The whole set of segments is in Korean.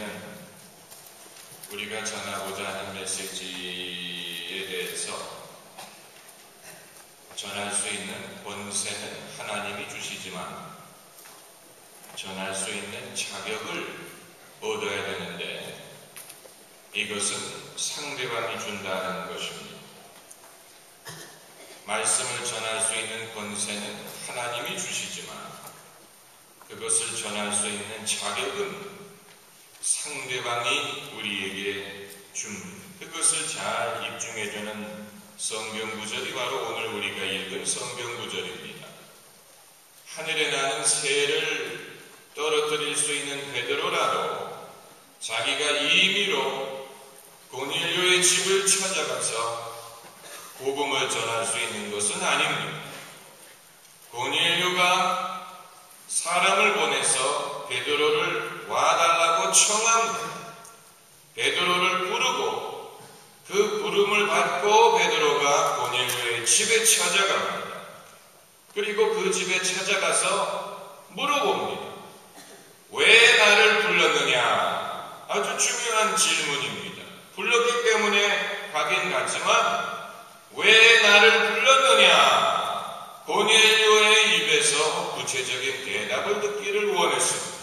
우리는 우리가 전하고자 하는 메시지에 대해서 전할 수 있는 권세는 하나님이 주시지만 전할 수 있는 자격을 얻어야 되는데 이것은 상대방이 준다는 것입니다. 말씀을 전할 수 있는 권세는 하나님이 주시지만 그것을 전할 수 있는 자격은 상대방이 우리에게 줍니다. 그것을 잘 입증해주는 성경 구절이 바로 오늘 우리가 읽은 성경 구절입니다. 하늘에 나는 새를 떨어뜨릴 수 있는 베드로라도 자기가 임의로 고넬료의 집을 찾아가서 복음을 전할 수 있는 것은 아닙니다. 고넬료가 사람을 보내서 베드로를 와달라고 청합니다. 베드로를 부르고 그 부름을 받고 베드로가 고넬료의 집에 찾아갑니다. 그리고 그 집에 찾아가서 물어봅니다. 왜 나를 불렀느냐? 아주 중요한 질문입니다. 불렀기 때문에 가긴 갔지만 왜 나를 불렀느냐? 고넬료의 입에서 구체적인 대답을 듣기를 원했습니다.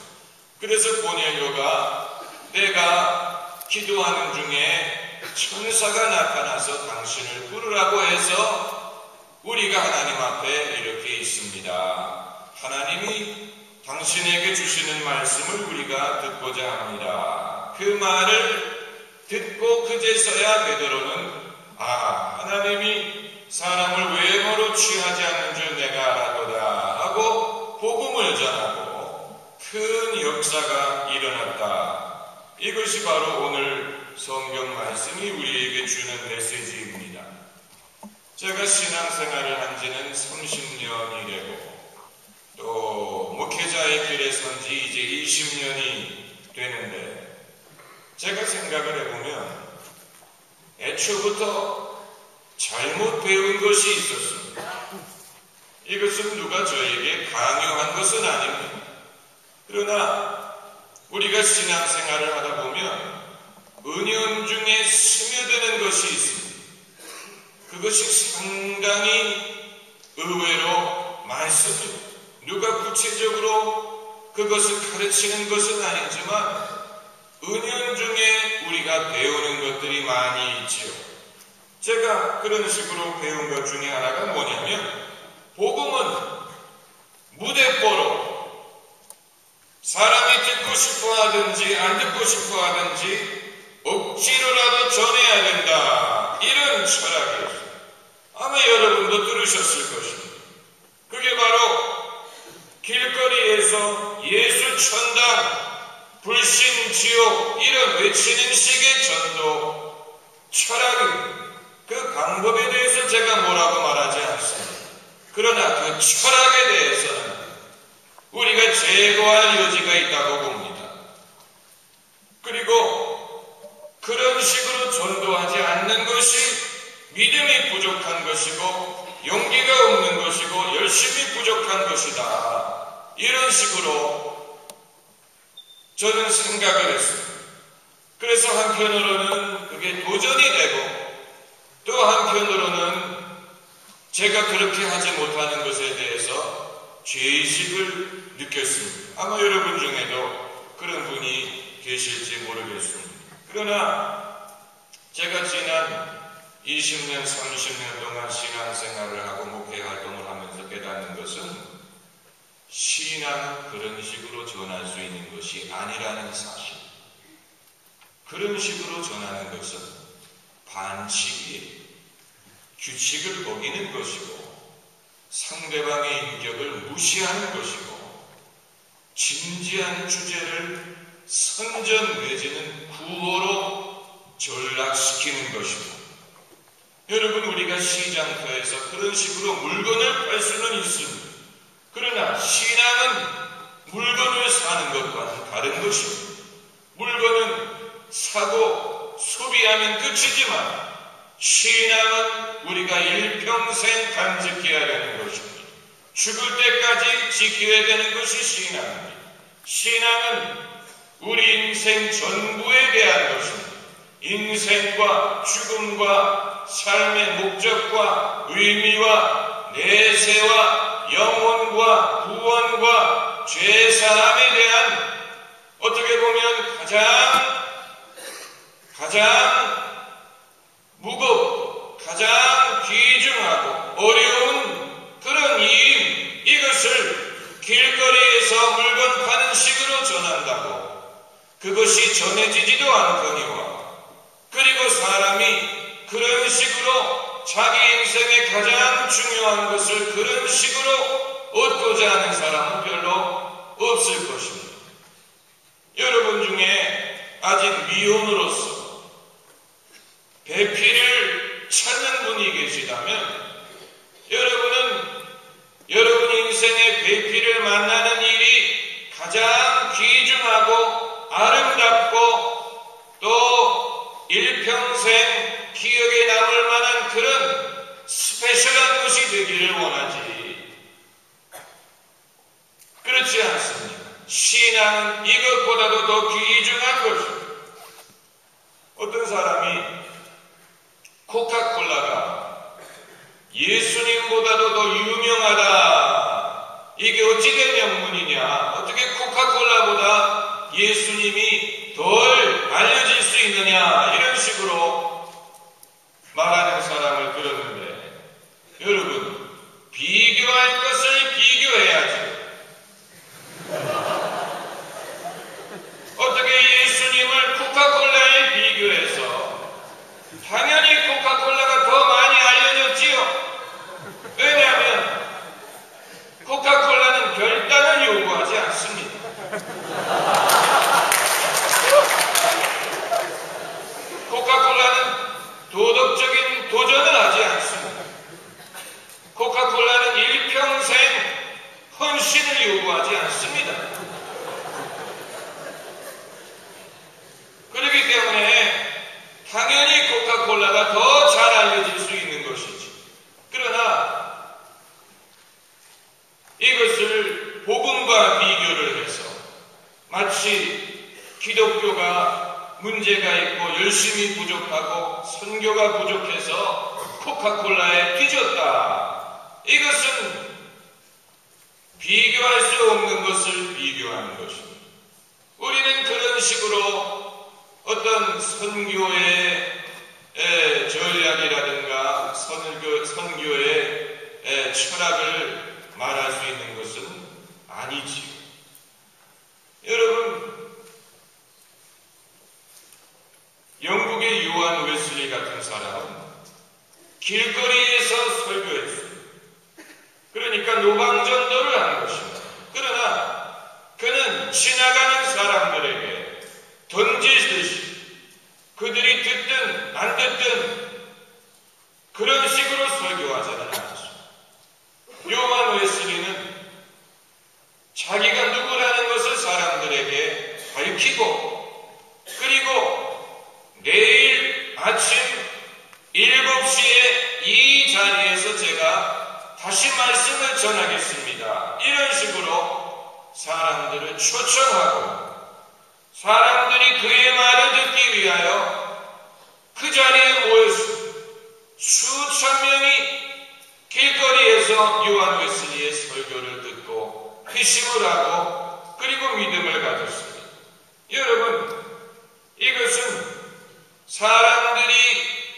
그래서 고넬료가 내가 기도하는 중에 천사가 나타나서 당신을 부르라고 해서 우리가 하나님 앞에 이렇게 있습니다. 하나님이 당신에게 주시는 말씀을 우리가 듣고자 합니다. 그 말을 듣고 그제서야 베드로는 하나님이 사람을 외모로 취하지 않는 줄 내가 알아도다 하고 복음을 전하고 큰 역사가 일어났다. 이것이 바로 오늘 성경 말씀이 우리에게 주는 메시지입니다. 제가 신앙생활을 한 지는 30년이 되고 또 목회자의 길에 선 지 이제 20년이 되는데 제가 생각을 해보면 애초부터 잘못 배운 것이 있었습니다. 이것은 누가 저에게 강요한 것은 아닙니다. 그러나 우리가 신앙생활을 하다 보면 은연중에 스며드는 것이 있습니다. 그것이 상당히 의외로 많습니다. 누가 구체적으로 그것을 가르치는 것은 아니지만 은연중에 우리가 배우는 것들이 많이 있지요. 제가 그런 식으로 배운 것 중에 하나가 뭐냐면 복음은 무대뽀로 사람이 듣고 싶어 하든지 안 듣고 싶어 하든지 억지로라도 전해야 된다. 이런 철학이었어요. 아마 여러분도 들으셨을 것입니다. 그게 바로 길거리에서 예수 천당, 불신 지옥 이런 외치는 식의 전도 철학입니다. 그 방법에 대해서 제가 뭐라고 말하지 않습니다. 그러나 그 철학에 대해서는 우리가 제거할 여지가 있다고 봅니다. 그리고 그런 식으로 전도하지 않는 것이 믿음이 부족한 것이고 용기가 없는 것이고 열심히 부족한 것이다. 이런 식으로 저는 생각을 했습니다. 그래서 한편으로는 그게 도전이 되고 또 한편으로는 제가 그렇게 하지 못하는 것에 대해서 죄의식을 느꼈습니다. 아마 여러분 중에도 그런 분이 계실지 모르겠습니다. 그러나 제가 지난 20년, 30년 동안 신앙생활을 하고 목회 활동을 하면서 깨닫는 것은 신앙은 그런 식으로 전할 수 있는 것이 아니라는 사실. 그런 식으로 전하는 것은 반칙이에요. 규칙을 어기는 것이고 상대방의 인격을 무시하는 것이고 진지한 주제를 선전 내지는 구호로 전락시키는 것입니다. 여러분, 우리가 시장터에서 그런 식으로 물건을 팔 수는 있습니다. 그러나 신앙은 물건을 사는 것과는 다른 것입니다. 물건은 사고 소비하면 끝이지만 신앙은 우리가 일평생 간직해야 되는 것입니다. 죽을 때까지 지켜야 되는 것이 신앙입니다. 신앙은 우리 인생 전부에 대한 것입니다. 인생과 죽음과 삶의 목적과 의미와 내세와 영혼과 구원과 죄사함에 대한 어떻게 보면 가장 무겁고 가장 귀중하고 어려운 그런 일, 이것을 길거리에서 물건 파는 식으로 전한다고 그것이 전해지지도 않거니와, 그리고 사람이 그런 식으로 자기 인생의 가장 중요한 것을 그런 식으로 얻고자 하는 사람은 별로 없을 것입니다. 여러분 중에 아직 미혼으로서 배필을 찾는 분이 계시다면 여러분 인생의 배필을 만나는 일이 가장 귀중하고 아름답고 또 일평생 기억에 남을 만한 그런 스페셜한 것이 되기를 원하지, 그렇지 않습니까? 신앙은 이것보다도 더 귀중한 것입니다. 어떤 사람이 코카콜라가 예수님보다도 더 유명하다, 이게 어찌된 명분이냐, 어떻게 코카콜라보다 예수님이 덜 알려질 수 있느냐, 이런 식으로 말하는 사람을 들었는데, 여러분, 비교할 것을 비교해야지. 어떻게 예수님을 코카콜라에 비교해서, 당연히 코카콜라가 더 많이 알려졌지요. 왜냐하면 코카콜라는 결단을 요구하지 않습니다. 코카콜라는 도덕적인 도전을 하지 않습니다. 코카콜라는 일평생 헌신을 요구하지 않습니다. 그렇기 때문에 당연히 코카콜라가 더 잘 알려질 수 있는 것이지. 그러나 이것을 복음과 비교를 해서 마치 기독교가 문제가 있고 열심히 부족하고 선교가 부족해서 코카콜라에 뒤졌다, 이것은 비교할 수 없는 것을 비교하는 것입니다. 우리는 그런 식으로 어떤 선교의 전략이라든가 선교의 철학을 말할 수 있는 것은 아니지요. 여러분, 영국의 요한 웨슬리 같은 사람은 길거리에서 설교했어요. 그러니까 노방전도를 한 것입니다. 그러나 그는 지나가는 사람들에게 던지듯이 그들이 듣든 안 듣든 그런 식으로 설교하지는 않았죠. 요한 웨슬리는 자기가 누구라는 것을 사람들에게 밝히고, 그리고 내일 아침 7시에 이 자리에서 제가 다시 말씀을 전하겠습니다, 이런 식으로 사람들을 초청하고, 사람들이 그의 말을 듣기 위하여 그 자리에 모였습니다. 수천 명이 길거리에서 요한 웨슬리의 설교를 듣고 회심을 하고 그리고 믿음을 가졌습니다. 여러분, 이것은 사람들이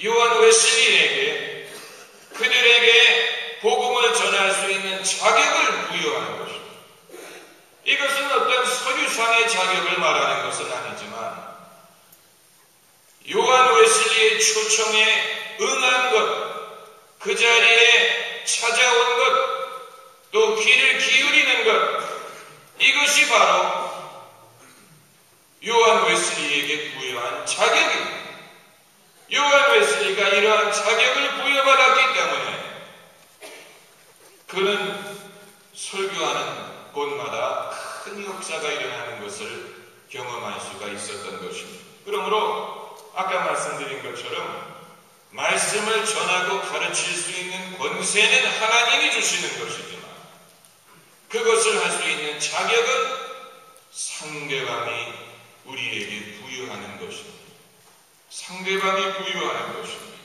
요한 웨슬리에게 그들에게 복음을 전할 수 있는 자격을 부여하는 것입니다. 이것은 어떤 서류상의 자격을 말하는 것은 아니지만 요한 웨슬리의 초청에 응한 것, 그 자리에 찾아온 것, 또 귀를 기울이는 것, 이것이 바로 요한 웨슬리에게 부여한 자격입니다. 요한 웨슬리가 이러한 자격을 부여받았기 때문에 그는 설교하는 곳마다 큰 역사가 일어나는 것을 경험할 수가 있었던 것입니다. 그러므로 아까 말씀드린 것처럼 말씀을 전하고 가르칠 수 있는 권세는 하나님이 주시는 것이지만 그것을 할 수 있는 자격은 상대방이 우리에게 부여하는 것입니다. 상대방이 부여하는 것입니다.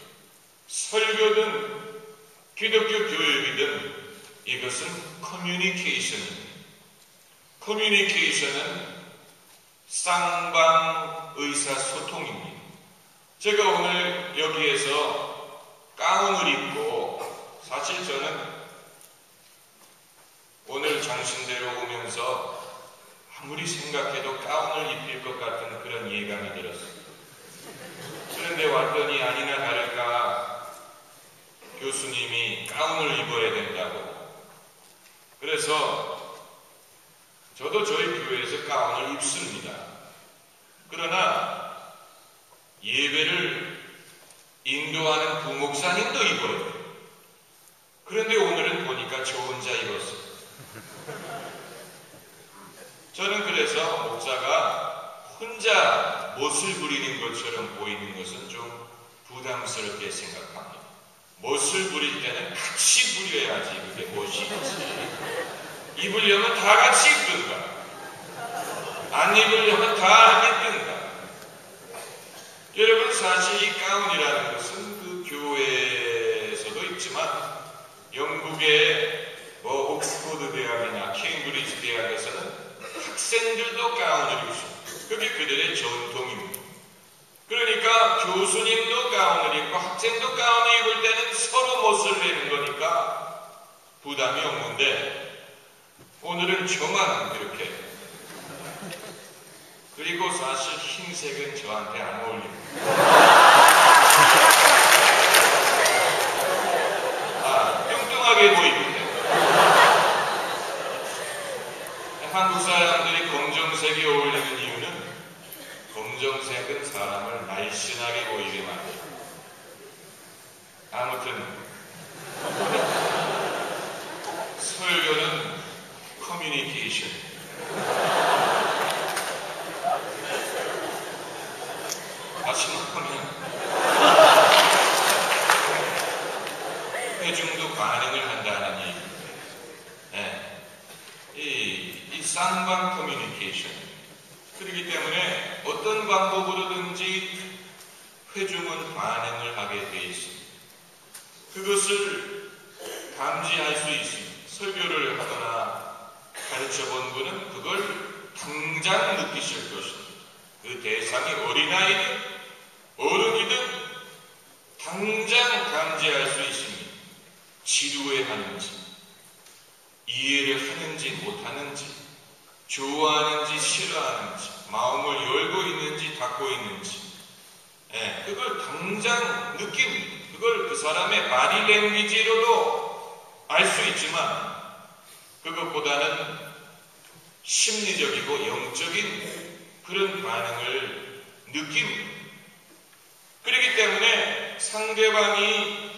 설교든 기독교 교육이든 이것은 커뮤니케이션입니다. 커뮤니케이션은 쌍방 의사소통입니다. 제가 오늘 여기에서 가운을 입고, 사실 저는 오늘 장신대로 오면서 아무리 생각해도 가운을 입힐 것 같은 그런 예감이 들었어요. 그런데 왔더니 아니나 다를까 교수님이 가운을 입어야 된다고. 그래서 저도 저희 교회에서 가운을 입습니다. 그러나 예배를 인도하는 부목사님도 입어요. 그런데 오늘은 보니까 저 혼자 입었어요. 저는 그래서 목사가 혼자 못을 부리는 것처럼 보이는 것은 좀 부담스럽게 생각합니다. 못을 부릴 때는 같이 부려야지 그게 못이지. 입으려면 다 같이 입든가, 안 입으려면 다 안 입든가. 여러분, 사실 이 가운이라는 것은 그 교회에서도 있지만 영국의 옥스퍼드 대학이나 케임브리지 대학에서는 학생들도 가운을 입습니다. 그게 그들의 전통입니다. 그러니까 교수님도 가운을 입고 학생도 가운을 입을 때는 서로 못을 내는 거니까 부담이 없는데, 오늘은 저만 그렇게. 그리고 사실 흰색은 저한테 안 어울립니다. 뚱뚱하게 보입니다. 한국 사람들이 검정색이 어울리는 이유는 검정색은 사람을 날씬하게 보이게 만듭니다. 아무튼 설교는 커뮤니케이션. 다시 말하면 회중도 반응을 한다는 얘기입니다. 이 쌍방 커뮤니케이션. 그렇기 때문에 어떤 방법으로든지 회중은 반응을 하게 되어 있습니다. 그것을 감지할 수 있습니다. 설교를 하거나 가르쳐 본 분은 그걸 당장 느끼실 것입니다. 그 대상이 어린아이든 어른이든 당장 감지할 수 있습니다. 지루해하는지, 이해를 하는지 못하는지, 좋아하는지 싫어하는지, 마음을 열고 있는지 닫고 있는지, 그걸 당장 느낍니다. 그걸 그 사람의 바디 랭귀지로도 알 수 있지만 그것보다는 심리적이고 영적인 그런 반응을 느낍니다. 그렇기 때문에 상대방이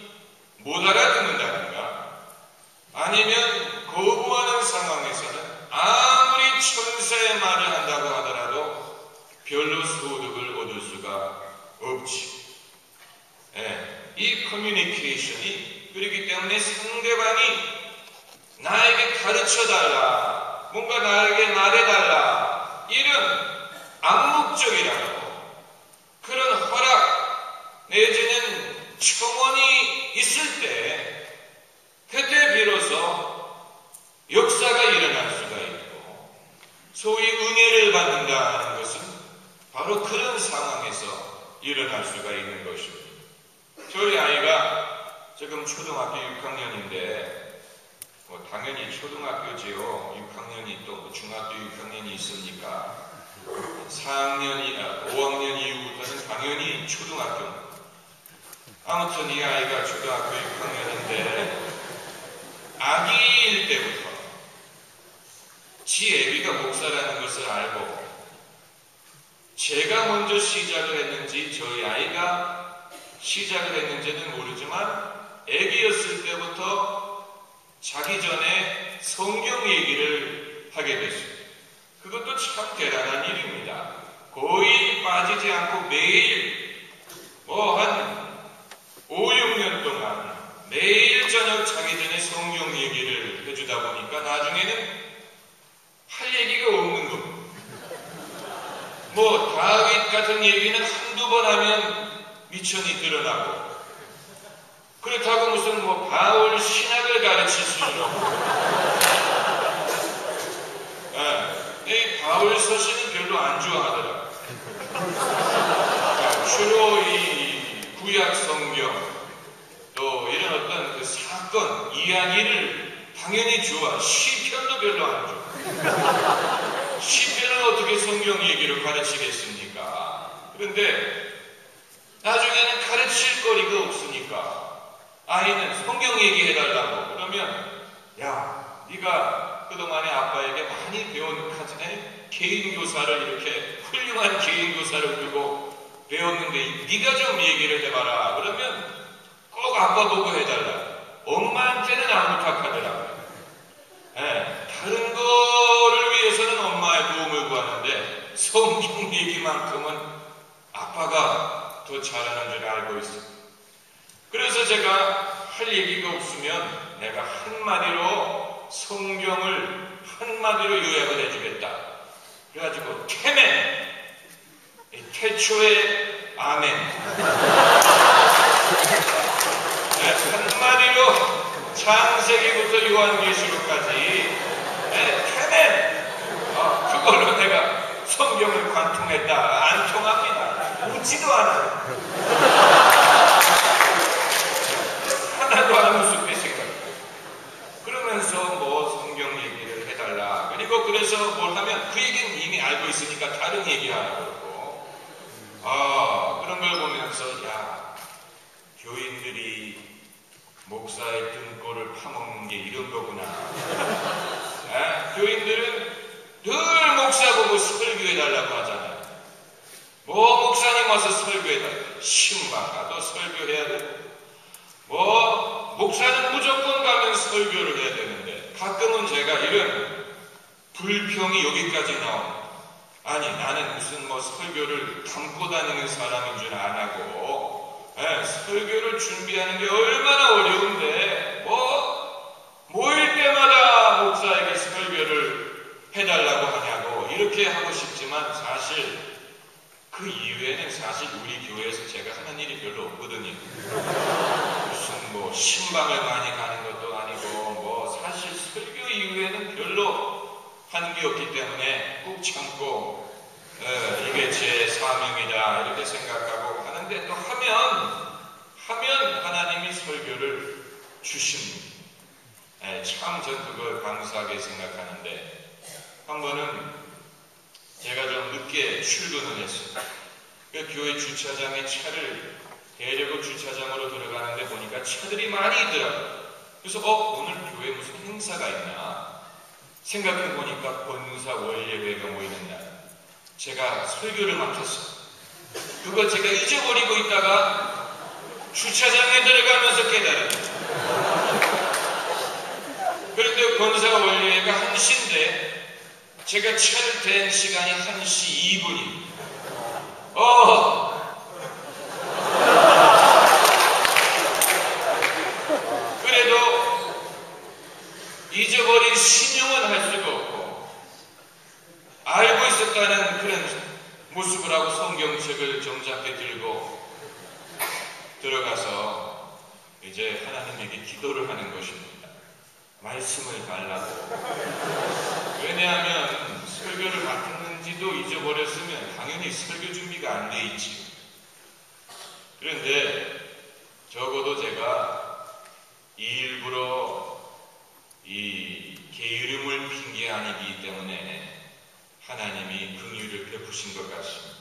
못 알아듣는다든가 아니면 거부하는 상황에서는 아무리 천사의 말을 한다고 하더라도 별로 소득을 얻을 수가 없지. 이 커뮤니케이션이, 그렇기 때문에 상대방이 나에게 가르쳐달라, 뭔가 나에게 말해달라, 이런 암묵적이라고 그런 허락 내지는 청원이 있을 때 그때 비로소 역사가 일어날 수가 있고, 소위 은혜를 받는다는 것은 바로 그런 상황에서 일어날 수가 있는 것입니다. 저희 아이가 지금 초등학교 6학년인데 당연히 초등학교지요. 6학년이 또 중학교 6학년이 있으니까 4학년이나 5학년 이후부터는 당연히 초등학교입니다. 아무튼 이 아이가 초등학교 6학년인데 아기일 때부터 지 애비가 목사라는 것을 알고, 제가 먼저 시작을 했는지 저희 아이가 시작을 했는지는 모르지만 아기였을 때부터 자기 전에 성경 얘기를 하게 됐습니다. 그것도 참 대단한 일입니다. 거의 빠지지 않고 매일 한 5, 6년 동안 매일 저녁 자기 전에 성경 얘기를 해주다 보니까 나중에는 할 얘기가 없는 겁니다. 악역 같은 얘기는 한두 번 하면 미천이 드러나고, 그렇다고 무슨 뭐 바울 신학을 가르칠 수는 없고, 이 바울 서신은 별로 안 좋아하더라. 주로 이 구약 성경, 또 이런 어떤 그 사건, 이야기를 당연히 좋아. 시편도 별로 안 좋아. 시편은 어떻게 성경 얘기를 가르치겠습니까? 그런데 나중에는 가르칠 거리가 없으니까 아이는 성경 얘기해달라고 그러면, 야, 네가 그동안에 아빠에게 많이 배운 개인교사를, 이렇게 훌륭한 개인교사를 두고 배웠는데 네가 좀 얘기를 해봐라. 그러면 꼭 아빠 보고 해달라. 엄마한테는 안 부탁하더라고요. 다른 거를 위해서는 엄마의 도움을 구하는데 성경 얘기만큼은 아빠가 더 잘하는 줄 알고 있어요. 그래서 제가 할 얘기가 없으면 내가 한마디로 성경을 한마디로 요약을 해주겠다. 그래가지고 태멘, 태초의 아멘. 한마디로 창세기부터 요한계시록까지 태멘, 그걸로 내가 성경을 관통했다. 안 통합니다. 웃지도 않아요. 하나도 안 웃을 때 생각. 그러면서 뭐 성경 얘기를 해달라. 그리고 그래서 뭘 하면 그 얘기는 이미 알고 있으니까 다른 얘기하라고 그러고, 그런 걸 보면서, 야, 교인들이 목사의 등골을 파먹는 게 이런 거구나. 교인들은 늘 목사 보고 설교해달라고 하잖아요. 뭐 목사님 와서 설교해달라고, 신방 가도 설교해야 되고, 뭐 목사는 무조건 가면 설교를 해야 되는데, 가끔은 제가 이런 불평이 여기까지 나옵니다. 아니, 나는 무슨 뭐 설교를 담고 다니는 사람인 줄 안 하고, 설교를 준비하는 게 얼마나 어려운데 모일 때마다 목사에게 설교를 해달라고 하냐고 이렇게 하고 싶지만, 사실 그 이후에는 사실 우리 교회에서 제가 하는 일이 별로 없거든요. 무슨 뭐 신방을 많이 가는 것도 아니고, 뭐 사실 설교 이후에는 별로 하는 게 없기 때문에 꾹 참고 이게 제 사명이다 이렇게 생각하고 하는데, 또 하면 하나님이 설교를 주십니다. 참 전 그걸 감사하게 생각하는데, 한 번은 제가 좀 늦게 출근을 했어요. 그 교회 주차장에 차를 대려고 주차장으로 들어가는데 보니까 차들이 많이 있더라고요. 그래서 오늘 교회 무슨 행사가 있나 생각해 보니까 권사 원례회가 모이는 날, 제가 설교를 맡았어요. 그거 제가 잊어버리고 있다가 주차장에 들어가면서 깨달았어요. 그런데 권사 원례회가 1시인데 제가 차를 댄 시간이 1시 2분이. 그래도 잊어버린 신용은 할 수가 없고, 알고 있었다는 그런 모습을 하고 성경책을 정작게 들고 들어가서 이제 하나님에게 기도를 하는 것입니다. 말씀을 달라고. 왜냐하면 설교를 맡았는지도 잊어버렸으면 당연히 설교 준비가 안 돼 있지. 그런데 적어도 제가 일부러 이 게으름을 핑계 아니기 때문에 하나님이 긍휼을 베푸신 것 같습니다.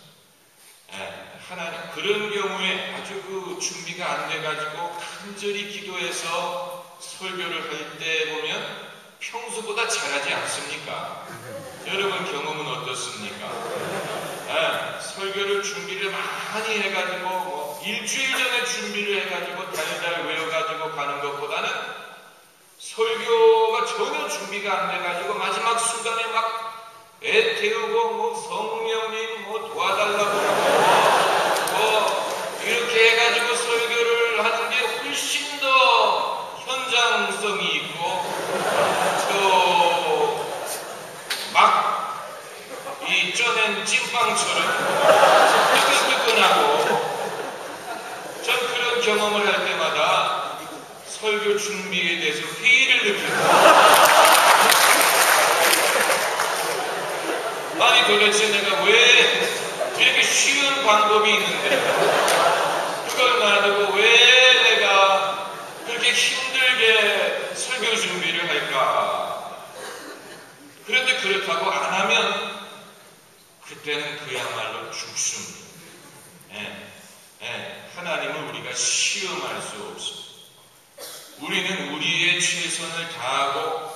하나님, 그런 경우에 아주 그 준비가 안 돼가지고 간절히 기도해서 설교를 할 때 보면 평소보다 잘하지 않습니까? 여러분 경험은 어떻습니까? 설교를 준비를 많이 해가지고 뭐 일주일 전에 준비를 해가지고 달달 외워가지고 가는 것보다는 설교가 전혀 준비가 안 돼가지고 마지막 순간에 막 애 태우고 뭐 성령님 뭐 도와달라고 뭐 이렇게 해가지고 설교를 하는 게 훨씬 더 현장성이 있고 또 막 이 쪄낸 찐빵처럼 설교 준비에 대해서 회의를 느낀다. 아니 도대체 내가 왜 이렇게 쉬운 방법이 있는데 그걸 놔두고 왜 내가 그렇게 힘들게 설교 준비를 할까? 그런데 그렇다고 안 하면 그때는 그야말로 죽습니다. 하나님을 우리가 시험할 수 없습니다. 우리는 우리의 최선을 다하고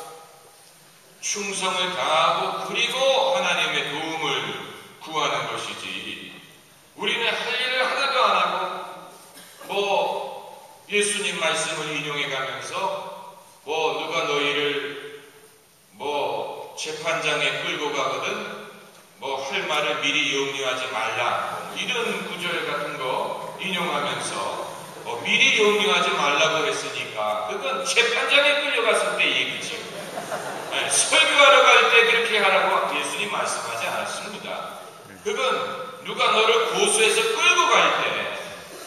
충성을 다하고 그리고 하나님의 도움을 구하는 것이지, 우리는 할 일을 하나도 안 하고 예수님 말씀을 인용해 가면서 누가 너희를 재판장에 끌고 가거든 할 말을 미리 염려하지 말라, 이런 구절 같은 거 인용하면서 미리 염려하지 말라고 했으니까 그건 재판장에 끌려갔을 때 얘기죠. 설교하러 갈 때 그렇게 하라고 예수님 말씀하지 않았습니다. 그건 누가 너를 고소해서 끌고 갈 때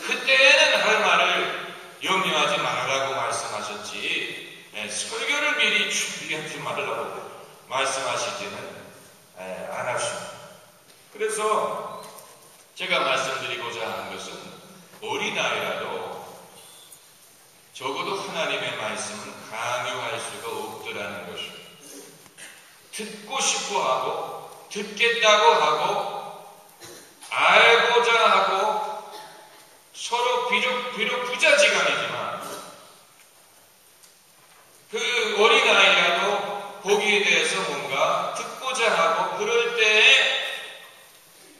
그때는 할 말을 염려하지 말라고 말씀하셨지, 설교를 미리 준비하지 말라고 말씀하시지는 않았습니다. 그래서 제가 말씀드리고자 하는 것은 어린아이라도 적어도 하나님의 말씀은 강요할 수가 없더라는 것입니다. 듣고 싶어 하고 듣겠다고 하고 알고자 하고 서로 비록 부자지간이지만 그 어린아이라도 거기에 대해서 뭔가 듣고자 하고 그럴 때에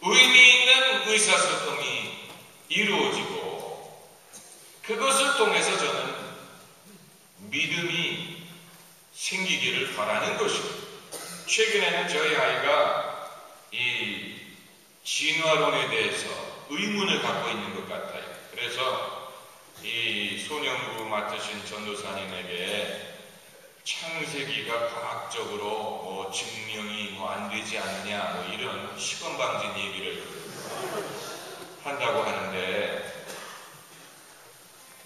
의미 있는 의사소통이 이루어지고 그것을 통해서 저는 믿음이 생기기를 바라는 것입니다. 최근에는 저희 아이가 이 진화론에 대해서 의문을 갖고 있는 것 같아요. 그래서 이 소년부 맡으신 전도사님에게 창세기가 과학적으로 증명이 안 되지 않느냐 이런 시건방진 얘기를 한다고 하는데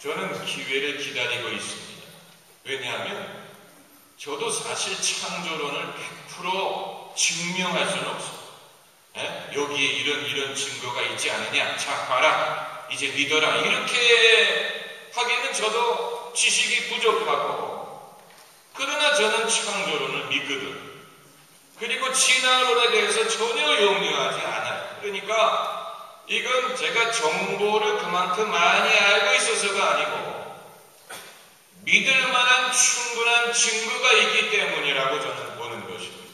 저는 기회를 기다리고 있습니다. 왜냐하면 저도 사실 창조론을 100% 증명할 수는 없어요. 여기에 이런 증거가 있지 않느냐, 자 봐라, 이제 믿어라, 이렇게 하기는 저도 지식이 부족하고, 그러나 저는 창조론을 믿거든. 그리고 진화론에 대해서 전혀 염려하지 않아요. 그러니까 이건 제가 정보를 그만큼 많이 알고 있어서가 아니고 믿을 만한 충분한 증거가 있기 때문이라고 저는 보는 것입니다.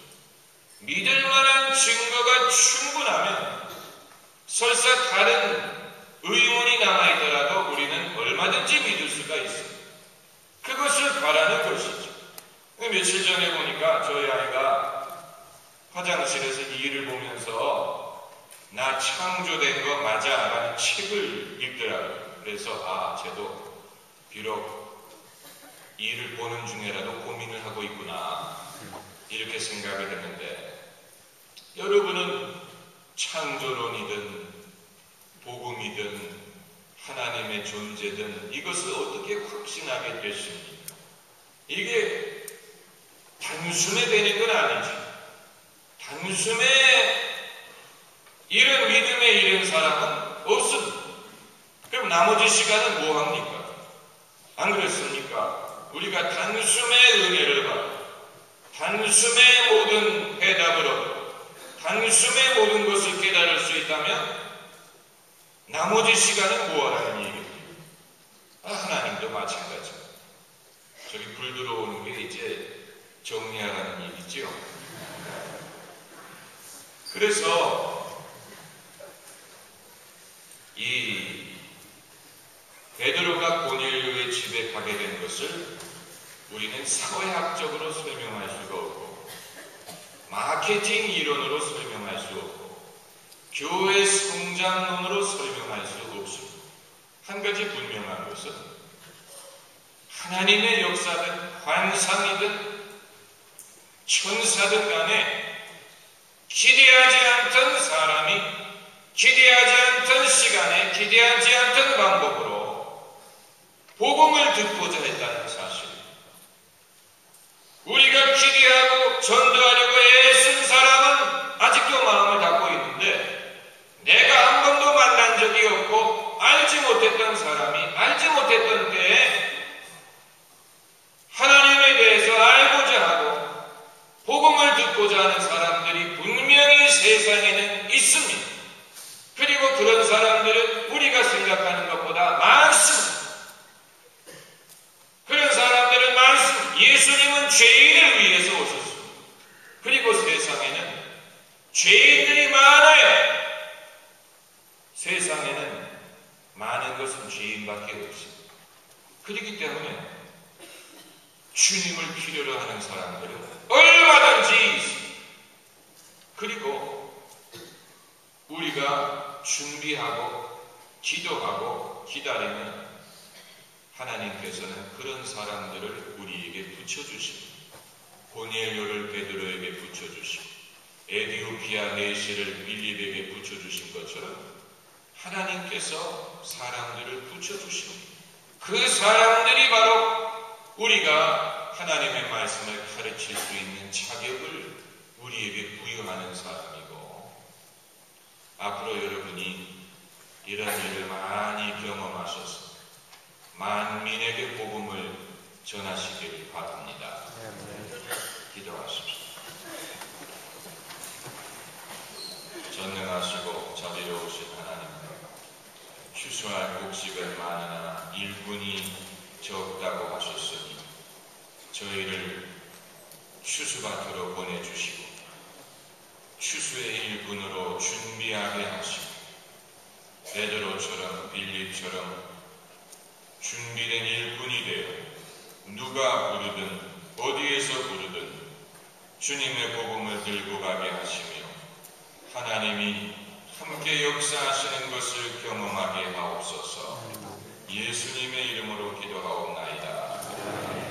믿을 만한 증거가 충분하면 설사 다른 의문이 남아있더라도 우리는 얼마든지 믿을 수가 있습니다. 그것을 바라는 것이죠. 며칠 전에 보니까 저희 아이가 화장실에서 이 일을 보면서 나 창조된 거 맞아 라는 책을 읽더라고요. 그래서 쟤도 비록 이 일을 보는 중에라도 고민을 하고 있구나 이렇게 생각을 했는데, 여러분은 창조론이든 복음이든 하나님의 존재든 이것을 어떻게 확신하게 되십니까? 이게 단숨에 되는 건 아니지. 단숨에 이런 믿음에 이른 사람은 없습니다. 그럼 나머지 시간은 뭐 합니까? 안 그렇습니까? 우리가 단숨에 은혜를 받고 단숨에 모든 해답을 얻고 단숨에 모든 것을 깨달을 수 있다면 나머지 시간은 뭐하라는 얘기입니까? 하나님도 마찬가지입니다. 저기 불 들어오는 게 이제 정리하라는 얘기죠. 그래서 이 베드로가 고넬료의 집에 가게 된 것을 우리는 사회학적으로 설명할 수가 없고 마케팅 이론으로 설명할 수 없고 교회 성장론으로 설명할 수 없습니다. 한 가지 분명한 것은 하나님의 역사든 환상이든 천사든 간에 기대하지 않던 사람이 기대하지 않던 시간에 기대하지 않던 방법으로 복음을 듣고자 했다는 사실, 우리가 기대하고 전도하려고 애쓴 사람은 아직도 마음을 닫고 있는데, 내가 한 번도 만난 적이 없고 알지 못했던 사람이 알지 못했던 때에 하나님에 대해서 알고자 하고 복음을 듣고자 하는 사람들이 분명히 세상에는 있습니다. 그리고 그런 사람들은 우리가 생각하는 것보다 많습니다. 그런 사람들은 많습니다. 예수님은 죄인을 위해서 오셨습니다. 그리고 세상에는 죄인들이 많아요. 세상에는 많은 것은 죄인밖에 없습니다. 그렇기 때문에 주님을 필요로 하는 사람들은 얼마든지 있습니다. 그리고 우리가 준비하고 기도하고 기다리면 하나님께서는 그런 사람들을 우리에게 붙여주십니다. 고넬료를 베드로에게 붙여주시고 에디오피아 내시를 빌립에게 붙여주신 것처럼 하나님께서 사람들을 붙여주십니다. 그 사람들이 바로 우리가 하나님의 말씀을 가르칠 수 있는 자격을 우리에게 부여하는 사람이고, 앞으로 여러분이 이런 일을 많이 경험하셔서 만민에게 복음을 전하시길 바랍니다. 기도하십시오. 전능하시고 자비로우신 하나님, 추수할 곡식은 많으나 일꾼이 적다고 하셨으니 저희를 추수밭으로 보내주시고 추수의 일꾼으로 준비하게 하시고 베드로처럼 빌립처럼 준비된 일꾼이 되어 누가 부르든 어디에서 부르든 주님의 복음을 들고 가게 하시며 하나님이 함께 역사하시는 것을 경험하게 하옵소서. 예수님의 이름으로 기도하옵나이다.